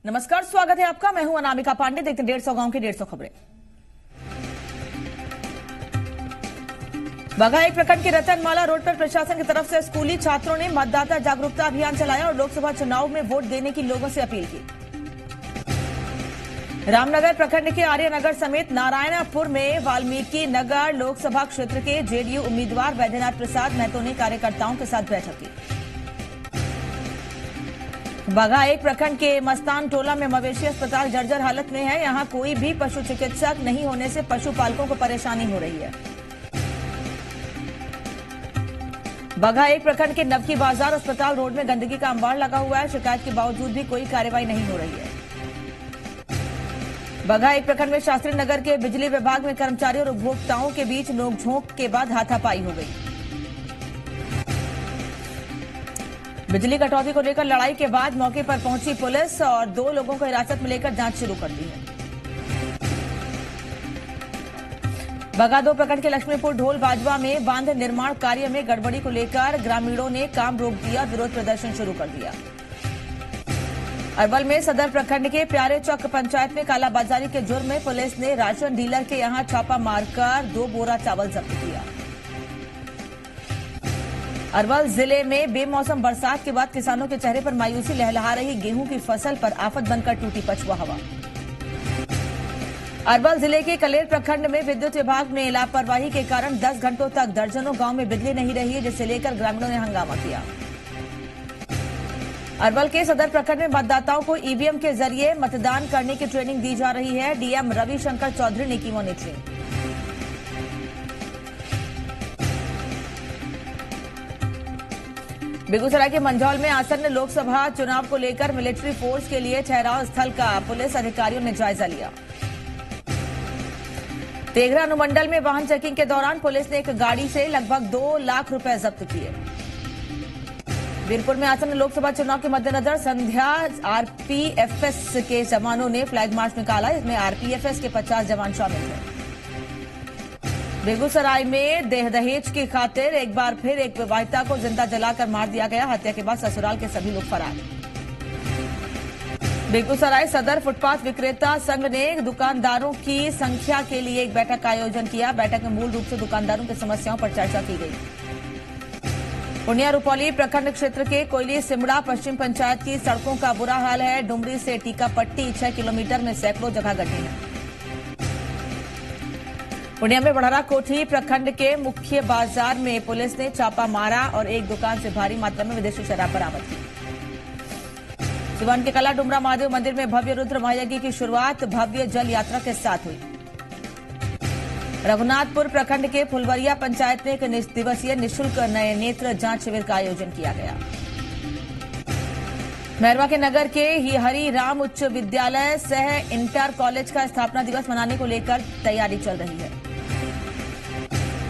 नमस्कार, स्वागत है आपका। मैं हूं अनामिका पांडे। देखते हैं 150 गांव की 150 खबरें। बघा एक प्रखंड के रतनमाला रोड पर प्रशासन की तरफ से स्कूली छात्रों ने मतदाता जागरूकता अभियान चलाया और लोकसभा चुनाव में वोट देने की लोगों से अपील की। रामनगर प्रखंड के आर्यनगर समेत नारायणपुर में वाल्मीकि नगर लोकसभा क्षेत्र के जेडीयू उम्मीदवार वैद्यनाथ प्रसाद महतो ने कार्यकर्ताओं के साथ बैठक की। बघा एक प्रखंड के मस्तान टोला में मवेशी अस्पताल जर्जर हालत में है। यहां कोई भी पशु चिकित्सक नहीं होने से पशुपालकों को परेशानी हो रही है। बघा एक प्रखंड के नवकी बाजार अस्पताल रोड में गंदगी का अंबार लगा हुआ है। शिकायत के बावजूद भी कोई कार्रवाई नहीं हो रही है। बघा एक प्रखंड में शास्त्री नगर के बिजली विभाग में कर्मचारियों और उपभोक्ताओं के बीच नोकझोंक के बाद हाथापाई हो गई। बिजली कटौती को लेकर लड़ाई के बाद मौके पर पहुंची पुलिस और 2 लोगों को हिरासत में लेकर जांच शुरू कर दी है। बघा 2 प्रखंड के लक्ष्मीपुर ढोल बाजवा में बांध निर्माण कार्य में गड़बड़ी को लेकर ग्रामीणों ने काम रोक दिया, विरोध प्रदर्शन शुरू कर दिया। अरवल में सदर प्रखंड के प्यारे चौक पंचायत में कालाबाजारी के जुर्म में पुलिस ने राशन डीलर के यहां छापा मारकर 2 बोरा चावल जब्त किया। अरवल जिले में बेमौसम बरसात के बाद किसानों के चेहरे पर मायूसी लहलहा रही। गेहूं की फसल पर आफत बनकर टूटी पछुआ हवा। अरवल जिले के कलेर प्रखंड में विद्युत विभाग में लापरवाही के कारण 10 घंटों तक दर्जनों गांव में बिजली नहीं रही, जिसे लेकर ग्रामीणों ने हंगामा किया। अरवल के सदर प्रखंड में मतदाताओं को ईवीएम के जरिए मतदान करने की ट्रेनिंग दी जा रही है। डीएम रविशंकर चौधरी ने की मॉनिटरिंग। बेगूसराय के मंझौल में आसन्न लोकसभा चुनाव को लेकर मिलिट्री फोर्स के लिए ठहराव स्थल का पुलिस अधिकारियों ने जायजा लिया। तेघरा अनुमंडल में वाहन चेकिंग के दौरान पुलिस ने एक गाड़ी से लगभग 2 लाख रुपए जब्त किए। वीरपुर में आसन्न लोकसभा चुनाव के मद्देनजर संध्या आरपीएफएस के जवानों ने फ्लैग मार्च निकाला। इसमें आरपीएफएस के 50 जवान शामिल थे। बेगूसराय में दहेज की खातिर एक बार फिर एक विवाहिता को जिंदा जलाकर मार दिया गया। हत्या के बाद ससुराल के सभी लोग फरार। बेगूसराय सदर फुटपाथ विक्रेता संघ ने दुकानदारों की संख्या के लिए एक बैठक का आयोजन किया। बैठक में मूल रूप से दुकानदारों की समस्याओं पर चर्चा की गई। पुनिया रुपौली प्रखंड क्षेत्र के कोयली सिमड़ा पश्चिम पंचायत की सड़कों का बुरा हाल है। डुमरी से टीकापट्टी 6 किलोमीटर में सैकड़ों जगह गड्ढे हैं। पुनिया में बढ़रा कोठी प्रखंड के मुख्य बाजार में पुलिस ने छापा मारा और एक दुकान से भारी मात्रा में विदेशी शराब बरामद की। सिवान के कला डुमरा महादेव मंदिर में भव्य रुद्र महायज्ञ की शुरुआत भव्य जल यात्रा के साथ हुई। रघुनाथपुर प्रखंड के फुलवरिया पंचायत में एक दिवसीय निःशुल्क नए नेत्र जांच शिविर का आयोजन किया गया। मैरवा के नगर के हरि राम उच्च विद्यालय सह इंटर कॉलेज का स्थापना दिवस मनाने को लेकर तैयारी चल रही है।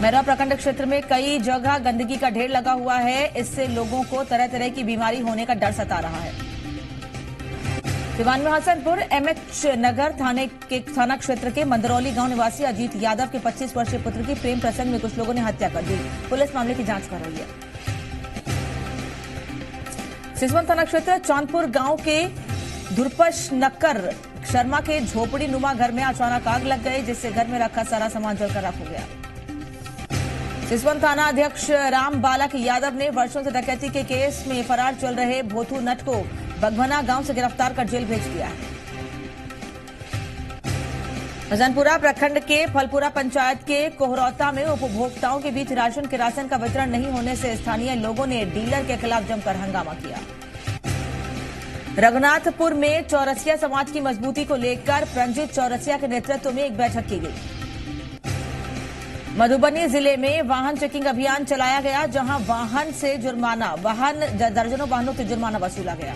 मैरवा प्रखंड क्षेत्र में कई जगह गंदगी का ढेर लगा हुआ है। इससे लोगों को तरह तरह की बीमारी होने का डर सता रहा है। सिवान में हसनपुर एमएच नगर थाना क्षेत्र के मंदरौली गांव निवासी अजीत यादव के 25 वर्षीय पुत्र की प्रेम प्रसंग में कुछ लोगों ने हत्या कर दी। पुलिस मामले की जांच कर रही है। सिसवन थाना क्षेत्र चांदपुर गांव के धुरपश नक्कर शर्मा के झोपड़ी नुमा घर में अचानक आग लग गई, जिससे घर में रखा सारा सामान जलकर राख हो गया। सिसवन थाना अध्यक्ष राम बालक यादव ने वर्षों से डकैती के केस में फरार चल रहे भोथू नट को बगभना गांव से गिरफ्तार कर जेल भेज दिया है। भजनपुरा प्रखंड के फलपुरा पंचायत के कोहरौता में उपभोक्ताओं के बीच राशन किरासन का वितरण नहीं होने से स्थानीय लोगों ने डीलर के खिलाफ जमकर हंगामा किया। रघुनाथपुर में चौरसिया समाज की मजबूती को लेकर रंजीत चौरसिया के नेतृत्व में एक बैठक की गई। मधुबनी जिले में वाहन चेकिंग अभियान चलाया गया, जहां दर्जनों वाहनों से जुर्माना वसूला गया।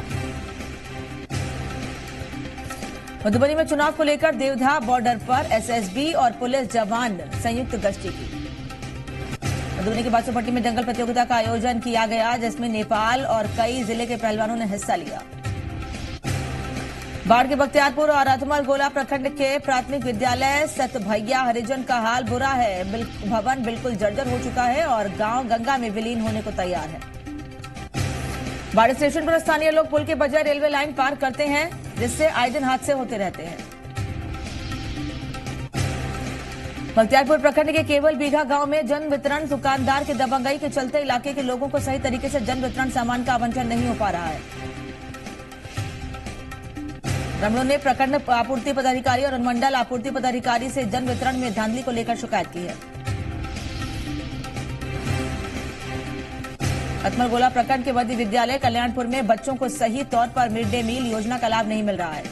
मधुबनी में चुनाव को लेकर देवधा बॉर्डर पर एसएसबी और पुलिस जवान संयुक्त गश्ती की। मधुबनी के बासोपट्टी में दंगल प्रतियोगिता का आयोजन किया गया, जिसमें नेपाल और कई जिले के पहलवानों ने हिस्सा लिया। बाढ़ के बख्तियारपुर और अधमल गोला प्रखंड के प्राथमिक विद्यालय सतभैया हरिजन का हाल बुरा है। भवन बिल्कुल जर्जर हो चुका है और गांव गंगा में विलीन होने को तैयार है। बाढ़ स्टेशन पर स्थानीय लोग पुल के बजाय रेलवे लाइन पार करते हैं। जिससे आए दिन हादसे होते रहते हैं। बख्तियारपुर प्रखंड के केवल बीघा गांव में जन वितरण दुकानदार के दबंगई के चलते इलाके के लोगों को सही तरीके से जन वितरण सामान का आवंटन नहीं हो पा रहा है। ग्रामीणों ने प्रखंड आपूर्ति पदाधिकारी और अनुमंडल आपूर्ति पदाधिकारी से जन वितरण में धांधली को लेकर शिकायत की है। अतमलगोला प्रखंड के वर्दी विद्यालय कल्याणपुर में बच्चों को सही तौर पर मिड डे मील योजना का लाभ नहीं मिल रहा है।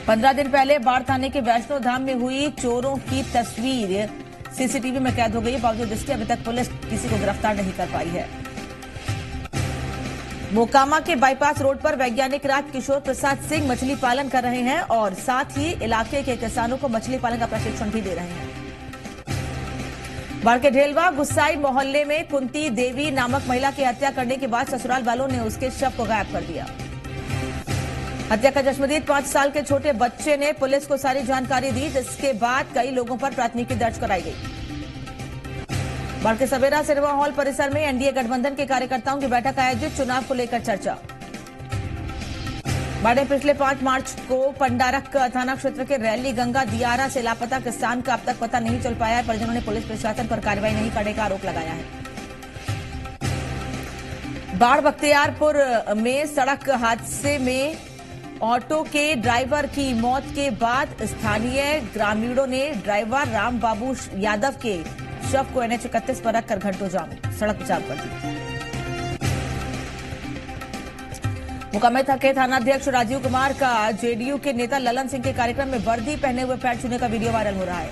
15 दिन पहले बाढ़ थाने के वैष्णो धाम में हुई चोरों की तस्वीर सीसीटीवी में कैद हो गई। बावजूद इसके अभी तक पुलिस किसी को गिरफ्तार नहीं कर पाई है। मोकामा के बाईपास रोड पर वैज्ञानिक राज किशोर प्रसाद सिंह मछली पालन कर रहे हैं और साथ ही इलाके के किसानों को मछली पालन का प्रशिक्षण भी दे रहे हैं। बाढ़ के ढेलवा गुस्साई मोहल्ले में कुंती देवी नामक महिला की हत्या करने के बाद ससुराल वालों ने उसके शव को गायब कर दिया। हत्या का चश्मदीद 5 साल के छोटे बच्चे ने पुलिस को सारी जानकारी दी, जिसके बाद कई लोगों पर प्राथमिकी दर्ज कराई गई। बाढ़ के सवेरा सिनेमा हॉल परिसर में एनडीए गठबंधन के कार्यकर्ताओं की बैठक आयोजित, चुनाव को लेकर चर्चा। बाढ़ में पिछले 5 मार्च को पंडारक थाना क्षेत्र के रैली गंगा दियारा से लापता किसान का अब तक पता नहीं चल पाया है। परिजनों ने पुलिस प्रशासन पर कार्रवाई नहीं करने का आरोप लगाया है। बाढ़ बख्तियारपुर में सड़क हादसे में ऑटो के ड्राइवर की मौत के बाद स्थानीय ग्रामीणों ने ड्राइवर राम बाबू यादव के शव को NH 31 पर रखकर घंटों सड़क जाम कर दी। मोकामा के थानाध्यक्ष राजीव कुमार का जेडीयू के नेता ललन सिंह के कार्यक्रम में वर्दी पहने हुए पैर छूने का वीडियो वायरल हो रहा है।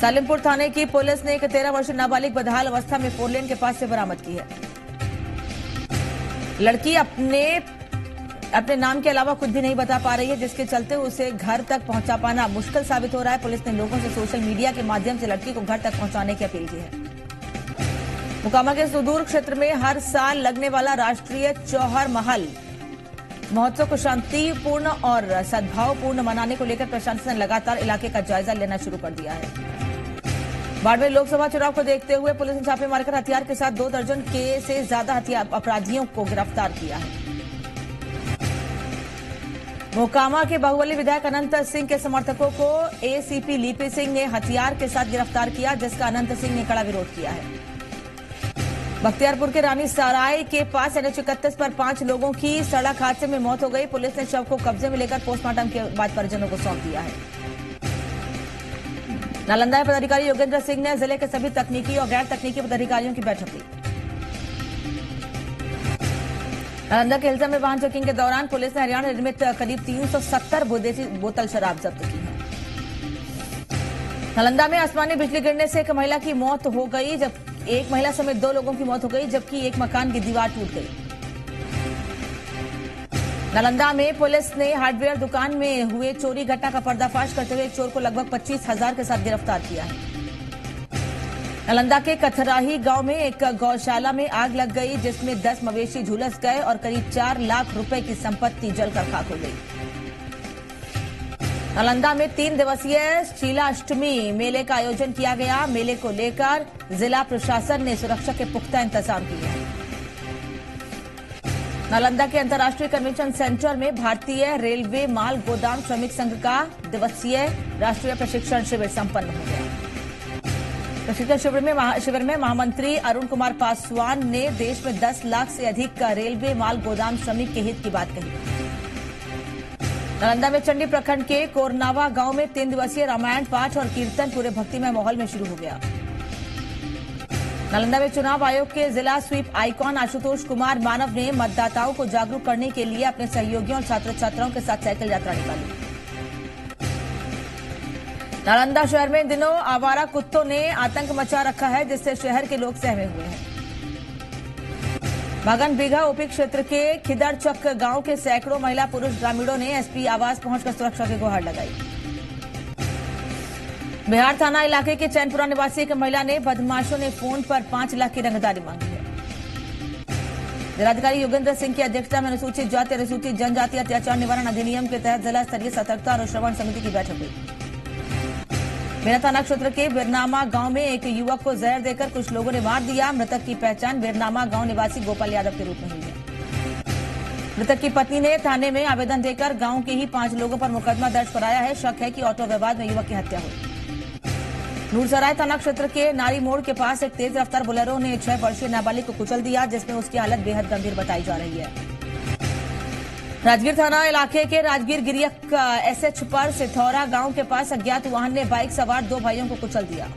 सालिमपुर थाने की पुलिस ने एक 13 वर्षीय नाबालिग बदहाल अवस्था में 4 लेन के पास से बरामद की है। लड़की अपने नाम के अलावा कुछ भी नहीं बता पा रही है, जिसके चलते उसे घर तक पहुंचा पाना मुश्किल साबित हो रहा है। पुलिस ने लोगों से सोशल मीडिया के माध्यम से लड़की को घर तक पहुंचाने की अपील की है। मोकामा के सुदूर क्षेत्र में हर साल लगने वाला राष्ट्रीय चौहर महल महोत्सव को शांतिपूर्ण और सद्भावपूर्ण मनाने को लेकर प्रशासन ने लगातार इलाके का जायजा लेना शुरू कर दिया है। बाड़मेर लोकसभा चुनाव को देखते हुए पुलिस ने छापे मारकर हथियार के साथ 2 दर्जन से ज्यादा अपराधियों को गिरफ्तार किया है। मोकामा के बाहुबली विधायक अनंत सिंह के समर्थकों को एसीपी लीपी सिंह ने हथियार के साथ गिरफ्तार किया, जिसका अनंत सिंह ने कड़ा विरोध किया है। बख्तियारपुर के रानी सराय के पास NH 31 पर 5 लोगों की सड़क हादसे में मौत हो गई। पुलिस ने शव को कब्जे में लेकर पोस्टमार्टम के बाद परिजनों को सौंप दिया है। नालंदा पदाधिकारी योगेंद्र सिंह ने जिले के सभी तकनीकी और गैर तकनीकी पदाधिकारियों की बैठक ली। नालंदा के हिल्सा में वाहन चेकिंग के दौरान पुलिस ने हरियाणा निर्मित करीब 370 विदेशी बोतल शराब जब्त की है। नालंदा में आसमानी बिजली गिरने से एक महिला की मौत हो गई, जब एक महिला समेत 2 लोगों की मौत हो गई, जबकि एक मकान की दीवार टूट गई। नालंदा में पुलिस ने हार्डवेयर दुकान में हुए चोरी घटना का पर्दाफाश करते हुए एक चोर को लगभग 25,000 के साथ गिरफ्तार किया है। नालंदा के कथराही गांव में एक गौशाला में आग लग गई, जिसमें 10 मवेशी झुलस गए और करीब 4 लाख रुपए की संपत्ति जलकर खाक हो गई। नालंदा में 3 दिवसीय शीलाष्टमी मेले का आयोजन किया गया। मेले को लेकर जिला प्रशासन ने सुरक्षा के पुख्ता इंतजाम किए हैं। नालंदा के अंतर्राष्ट्रीय कन्वेंशन सेंटर में भारतीय रेलवे माल गोदाम श्रमिक संघ का दिवसीय राष्ट्रीय प्रशिक्षण शिविर संपन्न हो गया। प्रशिक्षण शिविर में महामंत्री अरुण कुमार पासवान ने देश में 10 लाख से अधिक का रेलवे माल गोदाम श्रमिक के हित की बात कही। नालंदा में चंडी प्रखंड के कोरनावा गांव में 3 दिवसीय रामायण पाठ और कीर्तन पूरे भक्तिमय माहौल में शुरू हो गया। नालंदा में चुनाव आयोग के जिला स्वीप आइकॉन आशुतोष कुमार मानव ने मतदाताओं को जागरूक करने के लिए अपने सहयोगियों और छात्र छात्राओं के साथ साइकिल यात्रा निकाली। नालंदा शहर में इन दिनों आवारा कुत्तों ने आतंक मचा रखा है, जिससे शहर के लोग सहमे हुए हैं। बागन बीघा ओपी क्षेत्र के खिदरचक गांव के सैकड़ों महिला पुरुष ग्रामीणों ने एसपी आवास पहुंचकर सुरक्षा की गुहार लगाई। बिहार थाना इलाके के चैनपुरा निवासी एक महिला ने बदमाशों ने फोन पर 5 लाख की रंगदारी मांगी है। जिलाधिकारी योगेंद्र सिंह की अध्यक्षता में अनुसूचित जाति अनुसूचित जनजाति अत्याचार निवारण अधिनियम के तहत जिला स्तरीय सतर्कता और श्रवण समिति की बैठक हुई। बेना थाना क्षेत्र के बिरनामा गांव में एक युवक को जहर देकर कुछ लोगों ने मार दिया। मृतक की पहचान बिरनामा गांव निवासी गोपाल यादव के रूप में हुई है। मृतक की पत्नी ने थाने में आवेदन देकर गांव के ही 5 लोगों पर मुकदमा दर्ज कराया है। शक है कि ऑटो विवाद में युवक की हत्या हुई। नूरसराय थाना क्षेत्र के नारी मोड़ के पास एक तेज रफ्तार बोलेरो ने 6 वर्षीय नाबालिग को कुचल दिया, जिसमें उसकी हालत बेहद गंभीर बताई जा रही है। राजगीर थाना इलाके के राजगीर गिरियक एसएच पर सिथौरा गांव के पास अज्ञात वाहन ने बाइक सवार 2 भाइयों को कुचल दिया।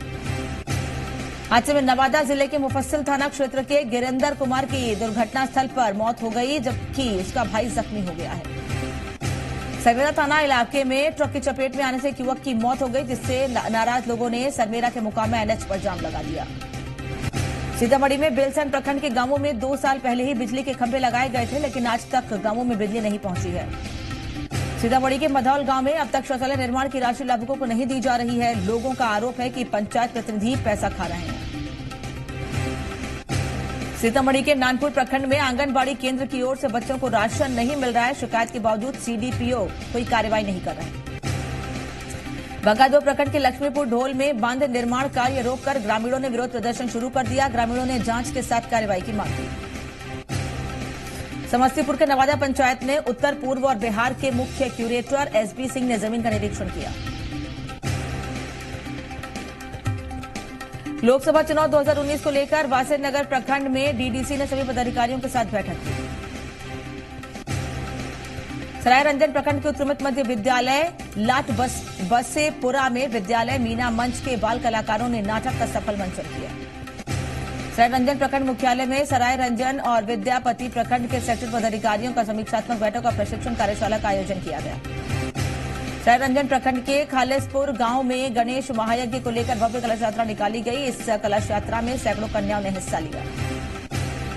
हादसे में नवादा जिले के मुफस्सिल थाना क्षेत्र के गिरिंदर कुमार की दुर्घटना स्थल पर मौत हो गई, जबकि उसका भाई जख्मी हो गया है। सरमेरा थाना इलाके में ट्रक की चपेट में आने से एक युवक की मौत हो गई, जिससे नाराज लोगों ने सरमेरा के मुकाम एनएच पर जाम लगा दिया। सीतामढ़ी में बेलसैंड प्रखंड के गांवों में 2 साल पहले ही बिजली के खंभे लगाए गए थे, लेकिन आज तक गांवों में बिजली नहीं पहुंची है। सीतामढ़ी के मधौल गांव में अब तक शौचालय निर्माण की राशि लाभुकों को नहीं दी जा रही है। लोगों का आरोप है कि पंचायत प्रतिनिधि पैसा खा रहे हैं। सीतामढ़ी के नानपुर प्रखंड में आंगनबाड़ी केंद्र की ओर से बच्चों को राशन नहीं मिल रहा है। शिकायत के बावजूद सीडीपीओ कोई कार्रवाई नहीं कर रहे हैं। बंगादो प्रखंड के लक्ष्मीपुर ढोल में बांध निर्माण कार्य रोककर ग्रामीणों ने विरोध प्रदर्शन शुरू कर दिया। ग्रामीणों ने जांच के साथ कार्रवाई की मांग की। समस्तीपुर के नवादा पंचायत ने उत्तर पूर्व और बिहार के मुख्य क्यूरेटर एसबी सिंह ने जमीन का निरीक्षण किया। लोकसभा चुनाव 2019 को लेकर वासेनगर प्रखंड में डीडीसी ने सभी पदाधिकारियों के साथ बैठक की। सरायरंजन प्रखंड के उत्क्रमित मध्य विद्यालय लाट बसेपुरा में विद्यालय मीना मंच के बाल कलाकारों ने नाटक का सफल मंचन किया। सरायरंजन प्रखंड मुख्यालय में सरायरंजन और विद्यापति प्रखंड के सेक्टर पदाधिकारियों का समीक्षात्मक बैठक और प्रशिक्षण कार्यशाला का आयोजन किया गया। सरायरंजन प्रखंड के खालिसपुर गांव में गणेश महायज्ञ को लेकर भव्य कलश यात्रा निकाली गई। इस कलश यात्रा में सैकड़ों कन्याओं ने हिस्सा लिया।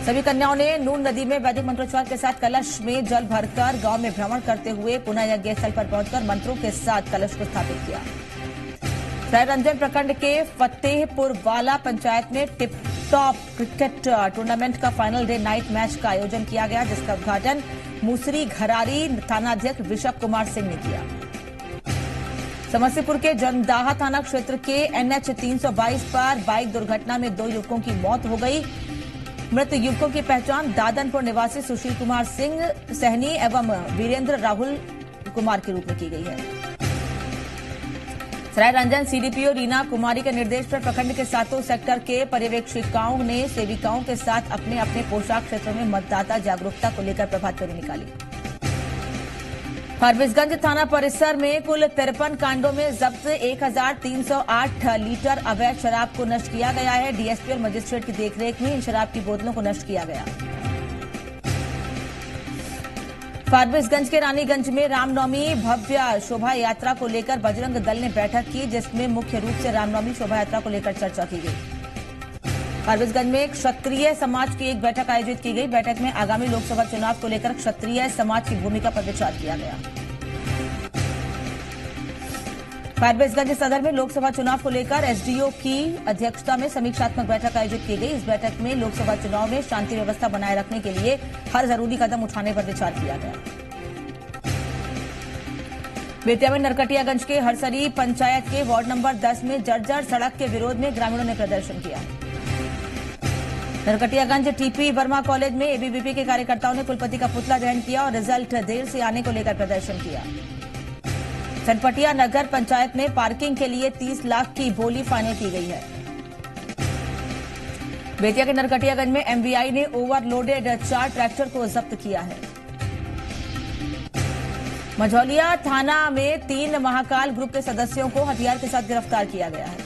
सभी कन्याओं ने नून नदी में वैदिक मंत्रोच्चार के साथ कलश में जल भरकर गांव में भ्रमण करते हुए पुनः यज्ञ स्थल पर पहुंचकर मंत्रों के साथ कलश को स्थापित किया। सरायरंजन प्रखंड के फतेहपुर वाला पंचायत में टिप टॉप क्रिकेट टूर्नामेंट का फाइनल डे नाइट मैच का आयोजन किया गया, जिसका उद्घाटन मुसरी घरारी थानाध्यक्ष ऋषभ कुमार सिंह ने किया। समस्तीपुर के जंगदाहा थाना क्षेत्र के एनएच 322 पर बाइक दुर्घटना में 2 युवकों की मौत हो गई। मृत युवकों की पहचान दादनपुर निवासी सुशील कुमार सिंह सहनी एवं वीरेंद्र राहुल कुमार के रूप में की गई है। सरायरंजन सीडीपीओ रीना कुमारी के निर्देश पर प्रखंड के 7 सेक्टर के पर्यवेक्षिकाओं ने सेविकाओं के साथ अपने अपने पोशाक क्षेत्रों में मतदाता जागरूकता को लेकर प्रभात फेरी निकाली। फारबिसगंज थाना परिसर में कुल 53 कांडों में जब्त 1308 लीटर अवैध शराब को नष्ट किया गया है। डीएसपी और मजिस्ट्रेट की देखरेख में इन शराब की बोतलों को नष्ट किया गया। फारबिसगंज के रानीगंज में रामनवमी भव्य शोभा यात्रा को लेकर बजरंग दल ने बैठक की, जिसमें मुख्य रूप से रामनवमी शोभा यात्रा को लेकर चर्चा की गई। फारबिसगंज में क्षत्रिय समाज की एक बैठक आयोजित की गई। बैठक में आगामी लोकसभा चुनाव को लेकर क्षत्रिय समाज की भूमिका पर विचार किया गया। फारबिसगंज सदर में लोकसभा चुनाव को लेकर एसडीओ की अध्यक्षता में समीक्षात्मक बैठक आयोजित की गई। इस बैठक में लोकसभा चुनाव में शांति व्यवस्था बनाए रखने के लिए हर जरूरी कदम उठाने पर विचार किया गया। बेतिया में नरकटियागंज के हरसरी पंचायत के वार्ड नंबर 10 में जर्जर सड़क के विरोध में ग्रामीणों ने प्रदर्शन किया। नरकटियागंज टीपी वर्मा कॉलेज में एबीवीपी के कार्यकर्ताओं ने कुलपति का पुतला दहन किया और रिजल्ट देर से आने को लेकर प्रदर्शन किया। चनपटिया नगर पंचायत में पार्किंग के लिए 30 लाख की बोली फाइनल की गई है। बेतिया के नरकटियागंज में एमवीआई ने ओवरलोडेड 4 ट्रैक्टर को जब्त किया है। मझौलिया थाना में 3 महाकाल ग्रुप के सदस्यों को हथियार के साथ गिरफ्तार किया गया है।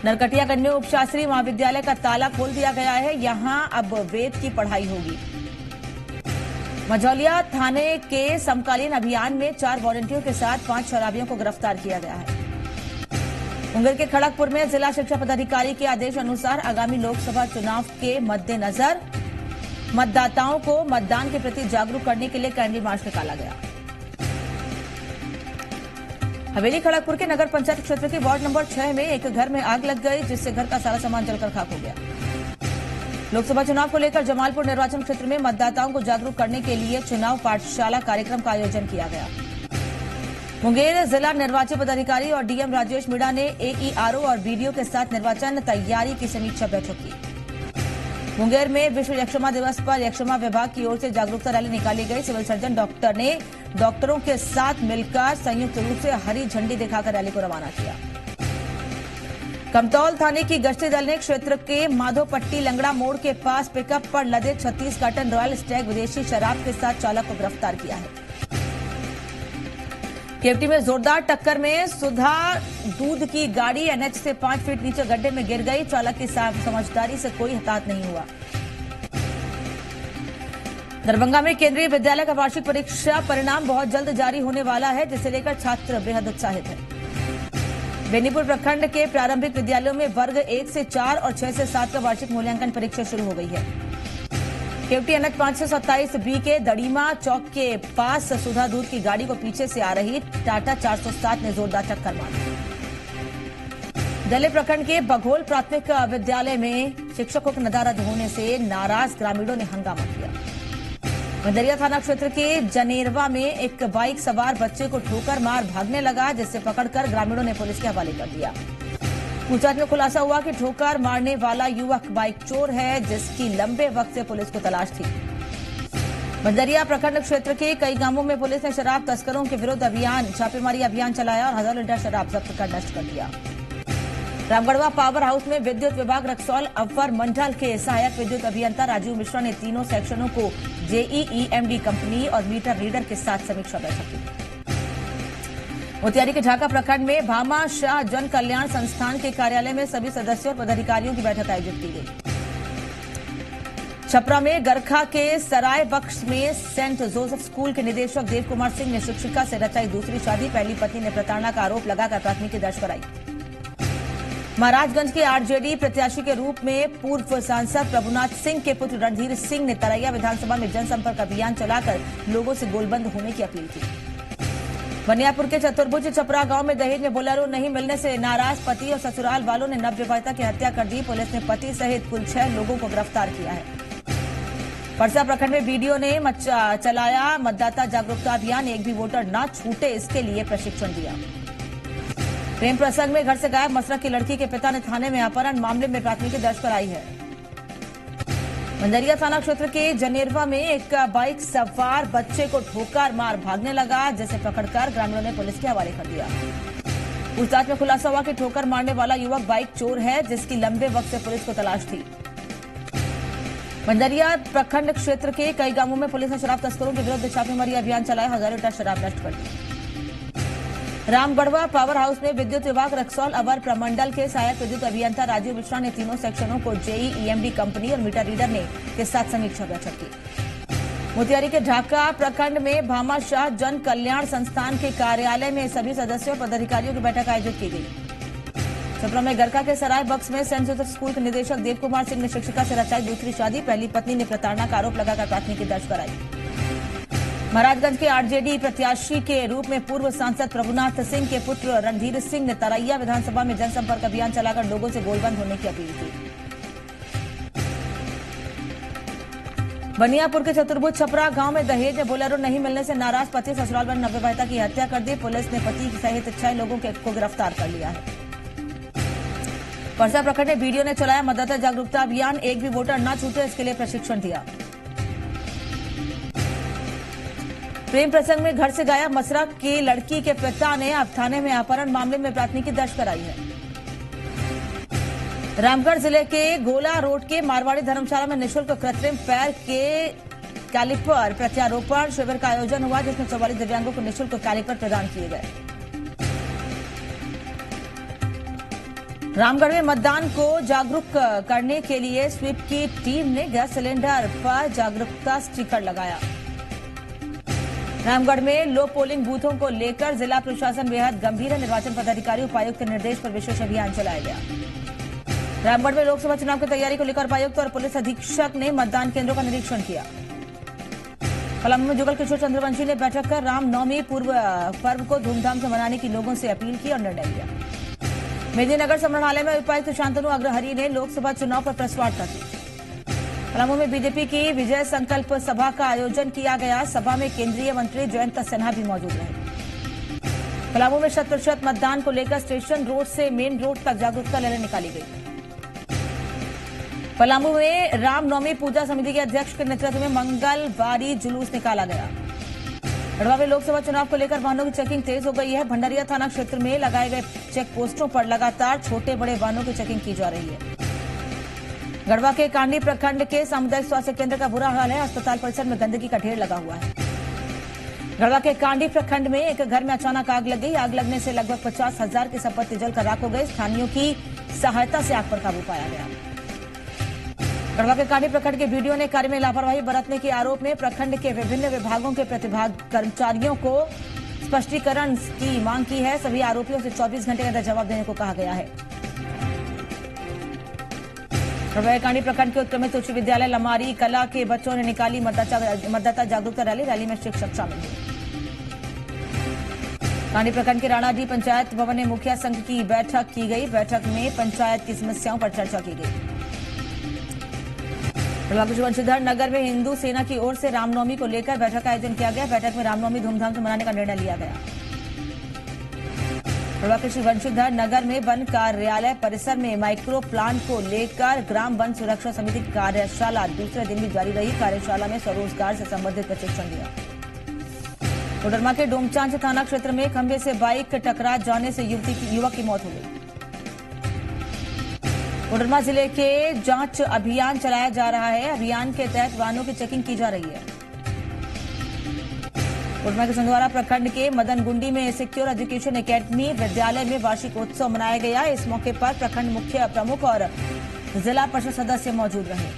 नरकटियागंज में उपशास्त्री महाविद्यालय का ताला खोल दिया गया है। यहां अब वेद की पढ़ाई होगी। मझौलिया थाने के समकालीन अभियान में 4 वॉलंटियरों के साथ 5 शराबियों को गिरफ्तार किया गया है। मुंगेर के खड़गपुर में जिला शिक्षा पदाधिकारी के आदेश अनुसार आगामी लोकसभा चुनाव के मद्देनजर मतदाताओं को मतदान के प्रति जागरूक करने के लिए कैंडल मार्च निकाला गया। हवेली खड़गपुर के नगर पंचायत क्षेत्र के वार्ड नंबर 6 में एक घर में आग लग गई, जिससे घर का सारा सामान जलकर खाक हो गया। लोकसभा चुनाव को लेकर जमालपुर निर्वाचन क्षेत्र में मतदाताओं को जागरूक करने के लिए चुनाव पाठशाला कार्यक्रम का आयोजन किया गया। मुंगेर जिला निर्वाचन पदाधिकारी और डीएम राजेश मीणा ने एईआरओ और बीडीओ के साथ निर्वाचन तैयारी की समीक्षा बैठक की। मुंगेर में विश्व यक्षमा दिवस पर यक्षमा विभाग की ओर से जागरूकता रैली निकाली गई। सिविल सर्जन डॉक्टर ने डॉक्टरों के साथ मिलकर संयुक्त रूप से हरी झंडी दिखाकर रैली को रवाना किया। कमतौल थाने की गश्ती दल ने क्षेत्र के माधोपट्टी लंगड़ा मोड़ के पास पिकअप पर लदे 36 कार्टन रॉयल स्टैग विदेशी शराब के साथ चालक को गिरफ्तार किया है। केवटी में जोरदार टक्कर में सुधा दूध की गाड़ी एनएच से 5 फीट नीचे गड्ढे में गिर गई। चालक की समझदारी से कोई हताहत नहीं हुआ। दरभंगा में केंद्रीय विद्यालय का वार्षिक परीक्षा परिणाम बहुत जल्द जारी होने वाला है, जिसे लेकर छात्र बेहद उत्साहित हैं। बेनीपुर प्रखंड के प्रारंभिक विद्यालयों में वर्ग 1 से 4 और 6 से 7 का वार्षिक मूल्यांकन परीक्षा शुरू हो गई है। केवटी एनएच 527 बी के दड़ीमा चौक के पास सुधा दूध की गाड़ी को पीछे से आ रही टाटा 407 ने जोरदार टक्कर मारी। दले प्रखंड के बघोल प्राथमिक विद्यालय में शिक्षकों के नदारद होने से नाराज ग्रामीणों ने हंगामा किया। बंदरिया थाना क्षेत्र के जनेरवा में एक बाइक सवार बच्चे को ठोकर मार भागने लगा, जिससे पकड़कर ग्रामीणों ने पुलिस के हवाले कर दिया। पूछताछ में खुलासा हुआ कि ठोकर मारने वाला युवक बाइक चोर है, जिसकी लंबे वक्त से पुलिस को तलाश थी। बंदरिया प्रखंड क्षेत्र के कई गांवों में पुलिस ने शराब तस्करों के विरुद्ध छापेमारी अभियान चलाया और 1000 लीटर शराब जब्त कर नष्ट कर दिया। रामगढ़वा पावर हाउस में विद्युत विभाग रक्सौल अवर मंडल के सहायक विद्युत अभियंता राजीव मिश्रा ने तीनों सेक्शनों को जेईईएमडी कंपनी और मीटर रीडर के साथ समीक्षा बैठक की। मोतिहारी के ढाका प्रखंड में भामा शाह जन कल्याण संस्थान के कार्यालय में सभी सदस्यों और पदाधिकारियों की बैठक आयोजित की गई। छपरा में गरखा के सराय बख्श में सेंट जोसेफ स्कूल के निदेशक देव कुमार सिंह ने शिक्षिका से रचाई दूसरी शादी। पहली पत्नी ने प्रताड़ना का आरोप लगाकर प्राथमिकी दर्ज कराई। महाराजगंज के आरजेडी प्रत्याशी के रूप में पूर्व सांसद प्रभुनाथ सिंह के पुत्र रणधीर सिंह ने तरैया विधानसभा में जनसंपर्क अभियान चलाकर लोगों से गोलबंद होने की अपील की। बनियापुर के चतुर्भुज छपरा गांव में दहेज में बोलेरो नहीं मिलने से नाराज पति और ससुराल वालों ने नवविवाहिता की हत्या कर दी। पुलिस ने पति सहित कुल 6 लोगों को गिरफ्तार किया है। परसा प्रखंड में बीडीओ ने चलाया मतदाता जागरूकता अभियान। एक भी वोटर न छूटे, इसके लिए प्रशिक्षण दिया। प्रेम प्रसंग में घर से गायब मसरख की लड़की के पिता ने थाने में अपहरण मामले में प्राथमिकी दर्ज कराई है। बंदरिया थाना क्षेत्र के जनेरवा में एक बाइक सवार बच्चे को ठोकर मार भागने लगा, जिसे पकड़कर ग्रामीणों ने पुलिस के हवाले कर दिया। पूछताछ में खुलासा हुआ कि ठोकर मारने वाला युवक बाइक चोर है, जिसकी लंबे वक्त से पुलिस को तलाश थी। बंदरिया प्रखंड क्षेत्र के कई गांवों में पुलिस ने शराब तस्करों के विरुद्ध छापेमारी अभियान चलाया। 1000 लीटर शराब नष्ट कर दी। रामगढ़वा पावर हाउस में विद्युत विभाग रक्सौल अवर प्रमंडल के सहायक विद्युत अभियंता राजीव मिश्रा ने तीनों सेक्शनों को जेईईएमडी कंपनी और मीटर रीडर ने के साथ समीक्षा बैठक की। मोतिहारी के ढाका प्रखंड में भामा शाह जन कल्याण संस्थान के कार्यालय में सभी सदस्यों और पदाधिकारियों की बैठक आयोजित की गई। छपरा में गरखा के सराय बख्श में सेंट जोसेफ स्कूल के निदेशक देव कुमार सिंह ने शिक्षिका से रचाई दूसरी शादी। पहली पत्नी ने प्रताड़ना का आरोप लगाकर प्राथमिकी दर्ज कराई। महाराजगंज के आरजेडी प्रत्याशी के रूप में पूर्व सांसद प्रभुनाथ सिंह के पुत्र रणधीर सिंह ने तरैया विधानसभा में जनसंपर्क अभियान चलाकर लोगों से गोलबंद होने की अपील की। बनियापुर के चतुर्भुज छपरा गांव में दहेज में बोलेरो नहीं मिलने से नाराज पति ससुराल वाली नवविवाहिता की हत्या कर दी। पुलिस ने पति सहित 6 लोगों को गिरफ्तार कर लिया है। परसा प्रखंड में बीडीओ ने चलाया मतदाता जागरूकता अभियान। एक भी वोटर न छूटे, इसके लिए प्रशिक्षण दिया। प्रेम प्रसंग में घर से गायब मसरख की लड़की के पिता ने अब थाने में अपहरण मामले में प्राथमिकी दर्ज कराई है। रामगढ़ जिले के गोला रोड के मारवाड़ी धर्मशाला में निःशुल्क कृत्रिम पैर के कैलिपर प्रत्यारोपण शिविर का आयोजन हुआ, जिसमें 44 दिव्यांगों को निःशुल्क कैलिपर प्रदान किए गए। रामगढ़ में मतदान को जागरूक करने के लिए स्वीप की टीम ने गैस सिलेंडर पर जागरूकता स्टिकर लगाया। रामगढ़ में लो पोलिंग बूथों को लेकर जिला प्रशासन बेहद गंभीर है। निर्वाचन पदाधिकारी उपायुक्त के निर्देश पर विशेष अभियान चलाया गया। रामगढ़ में लोकसभा चुनाव की तैयारी को लेकर उपायुक्त और पुलिस अधीक्षक ने मतदान केंद्रों का निरीक्षण किया। पलामू में जुगल किशोर चंद्रवंशी ने बैठक कर रामनवमी पर्व को धूमधाम से मनाने की लोगों से अपील की और निर्णय लिया। मेदिनीनगर संग्रहालय में उपायुक्त शांतनु अग्रहरि ने लोकसभा चुनाव पर प्रेस वार्ता की। पलामू में बीजेपी की विजय संकल्प सभा का आयोजन किया गया। सभा में केंद्रीय मंत्री जयंत सिन्हा भी मौजूद रहे। पलामू में 100% मतदान को लेकर स्टेशन रोड से मेन रोड तक जागरूकता रैली निकाली गई। पलामू में रामनवमी पूजा समिति के अध्यक्ष के नेतृत्व में मंगलवारी जुलूस निकाला गया। गढ़वा में लोकसभा चुनाव को लेकर वाहनों की चेकिंग तेज हो गई है। भंडारिया थाना क्षेत्र में लगाए गए चेक पोस्टों पर लगातार छोटे बड़े वाहनों की चेकिंग की जा रही है। गढ़वा के कांडी प्रखंड के सामुदायिक स्वास्थ्य केंद्र का बुरा हाल है। अस्पताल परिसर में गंदगी का ढेर लगा हुआ है। गढ़वा के कांडी प्रखंड में एक घर में अचानक आग लग गई। आग लगने से लगभग 50,000 की संपत्ति जलकर राख हो गई। स्थानीयों की सहायता से आग पर काबू पाया गया। गढ़वा के कांडी प्रखंड के वीडियो ने कार्य में लापरवाही बरतने के आरोप में प्रखंड के विभिन्न विभागों के प्रतिभाग कर्मचारियों को स्पष्टीकरण की मांग की है। सभी आरोपियों से 24 घंटे के अंदर जवाब देने को कहा गया है। गढ़वा कांडी प्रखंड के उत्क्रमित उच्च विद्यालय लमारी कला के बच्चों ने निकाली मतदाता जागरूकता रैली। रैली में शिक्षक शामिल हुए। कांडी प्रखंड के राणाडीह पंचायत भवन में मुखिया संघ की बैठक की गई। बैठक में पंचायत की समस्याओं पर चर्चा की गई। वंशीधर नगर में हिंदू सेना की ओर से रामनवमी को लेकर बैठक का आयोजन किया गया। बैठक में रामनवमी धूमधाम से मनाने का निर्णय लिया गया। वंशीधर नगर में वन कार्यालय परिसर में माइक्रो प्लांट को लेकर ग्राम वन सुरक्षा समिति की कार्यशाला दूसरे दिन भी जारी रही। कार्यशाला में स्वरोजगार से संबंधित प्रशिक्षण दिया। कोडरमा के डोमचांच थाना क्षेत्र में खंभे से बाइक टकरा जाने से युवक की मौत हो गई। कोडरमा जिले के जांच अभियान चलाया जा रहा है। अभियान के तहत वाहनों की चेकिंग की जा रही है। कोडरमा के संधवारा प्रखंड के मदनगुंडी में सिक्योर एजुकेशन एकेडमी विद्यालय में वार्षिकोत्सव मनाया गया। इस मौके पर प्रखंड मुख्य प्रमुख और जिला परिषद सदस्य मौजूद रहे।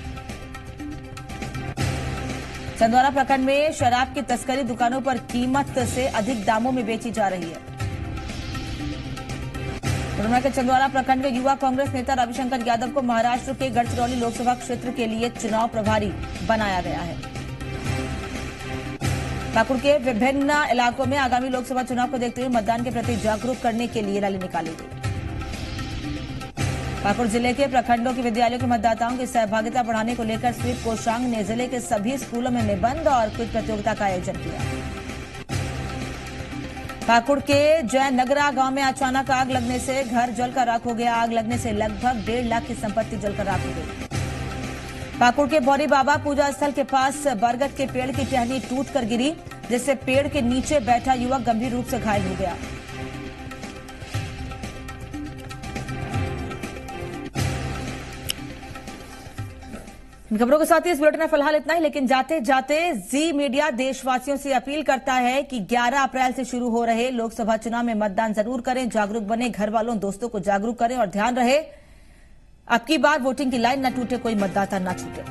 संधवारा प्रखंड में शराब की तस्करी दुकानों पर कीमत से अधिक दामों में बेची जा रही है। कोडरमा के चंदवारा प्रखंड के युवा कांग्रेस नेता रविशंकर यादव को महाराष्ट्र के गढ़चिरौली लोकसभा क्षेत्र के लिए चुनाव प्रभारी बनाया गया है। पाकुड़ के विभिन्न इलाकों में आगामी लोकसभा चुनाव को देखते हुए मतदान के प्रति जागरूक करने के लिए रैली निकाली गई। पाकुड़ जिले के प्रखंडों के विद्यालयों के मतदाताओं की सहभागिता बढ़ाने को लेकर स्वीप कोषांग ने जिले के सभी स्कूलों में निबंध और क्विज प्रतियोगिता का आयोजन किया। पाकुड़ के जैन नगरा गांव में अचानक आग लगने से घर जलकर राख हो गया। आग लगने से लगभग 1.5 लाख की संपत्ति जलकर राख हो गई। पाकुड़ के बौरी बाबा पूजा स्थल के पास बरगद के पेड़ की टहनी टूटकर गिरी, जिससे पेड़ के नीचे बैठा युवक गंभीर रूप से घायल हो गया। खबरों के साथ ही इस बुलेटिन में फिलहाल इतना ही, लेकिन जाते जाते जी मीडिया देशवासियों से अपील करता है कि 11 अप्रैल से शुरू हो रहे लोकसभा चुनाव में मतदान जरूर करें, जागरूक बने, घर वालों दोस्तों को जागरूक करें और ध्यान रहे अब की बार वोटिंग की लाइन न टूटे, कोई मतदाता न छूटे।